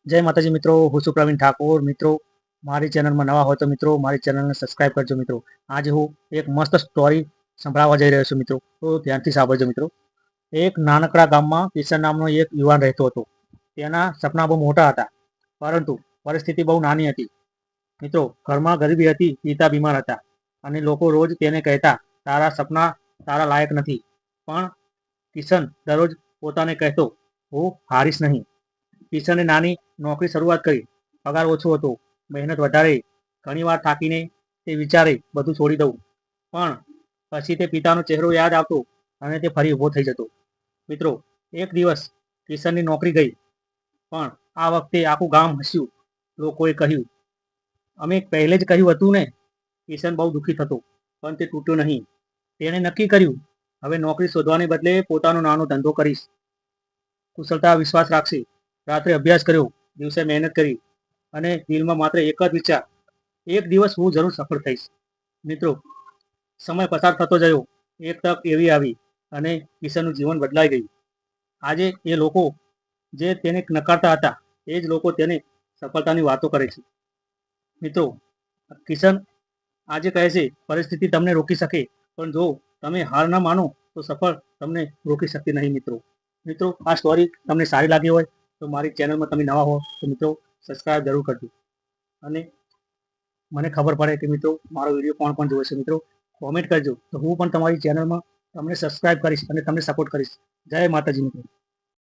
જય માતાજી મિત્રો, હું છું પ્રવીણ ઠાકોર. મિત્રો, મારી ચેનલમાં નવા હોય તો મિત્રો મારી ચેનલને સબસ્ક્રાઇબ કરજો. મિત્રો, આજે હું એક મસ્ત સ્ટોરી સંભળાવવા જઈ રહ્યો છું. મિત્રો, તો ધ્યાનથી સાંભળજો. મિત્રો, એક નાનકડા ગામમાં કિશન નામનો એક યુવાન રહેતો હતો. તેના સપના બહુ મોટા હતા, પરંતુ પરિસ્થિતિ બહુ નાની હતી. મિત્રો, ઘરમાં ગરીબી હતી, પિતા બીમાર હતા અને લોકો રોજ તેને કહેતા, તારા સપના તારા લાયક નથી. પણ કિશન દરરોજ પોતાને કહેતો, હું હારીશ નહીં. કિશને નાની નોકરી શરૂઆત કરી. પગાર ઓછો હતો, મહેનત વધારે. ઘણીવાર થાકીને તે વિચારે બધું છોડી દઉં, પણ પછી તે પિતાનો ચહેરો યાદ આવતો અને તે ફરી ઊભો થઈ જતો. મિત્રો, એક દિવસ કિશનની નોકરી ગઈ, પણ આ વખતે આખું ગામ હસ્યું. લોકોએ કહ્યું, અમે પહેલે જ કહ્યું હતું ને. કિશન બહુ દુઃખી થતો, પણ તે તૂટ્યો નહીં. તેણે નક્કી કર્યું, હવે નોકરી શોધવાને બદલે પોતાનો નાનો ધંધો કરીશ. કુશળતા વિશ્વાસ રાખશે. રાત્રે અભ્યાસ કર્યો, દિવસે મહેનત કરી અને દિલમાં માત્ર એક જ વિચાર, એક દિવસ હું જરૂર સફળ થઈશ. મિત્રો, સમય પસાર થતો ગયો. એક તક એવી આવી અને કિશનનું જીવન બદલાઈ ગયું. આજે એ લોકો જે તેને નકારતા હતા, એ જ લોકો તેને સફળતાની વાતો કરે છે. મિત્રો, કિશન આજે કહે છે, પરિસ્થિતિ તમને રોકી શકે, પણ જો તમે હાર ન માનો તો સફળ તમને રોકી શકતી નહીં. મિત્રો, આ સ્ટોરી તમને સારી લાગી હોય તો મારી ચેનલમાં તમે નવા હો તો મિત્રો સબસ્ક્રાઇબ જરૂર કરજો. અને મને ખબર પડે કે મિત્રો મારો વિડીયો કોણ કોણ જોવે છે. મિત્રો, કોમેન્ટ કરજો તો હું પણ તમારી ચેનલમાં તમને સબસ્ક્રાઇબ કરીશ અને તમને સપોર્ટ કરીશ. જય માતાજી મિત્રો.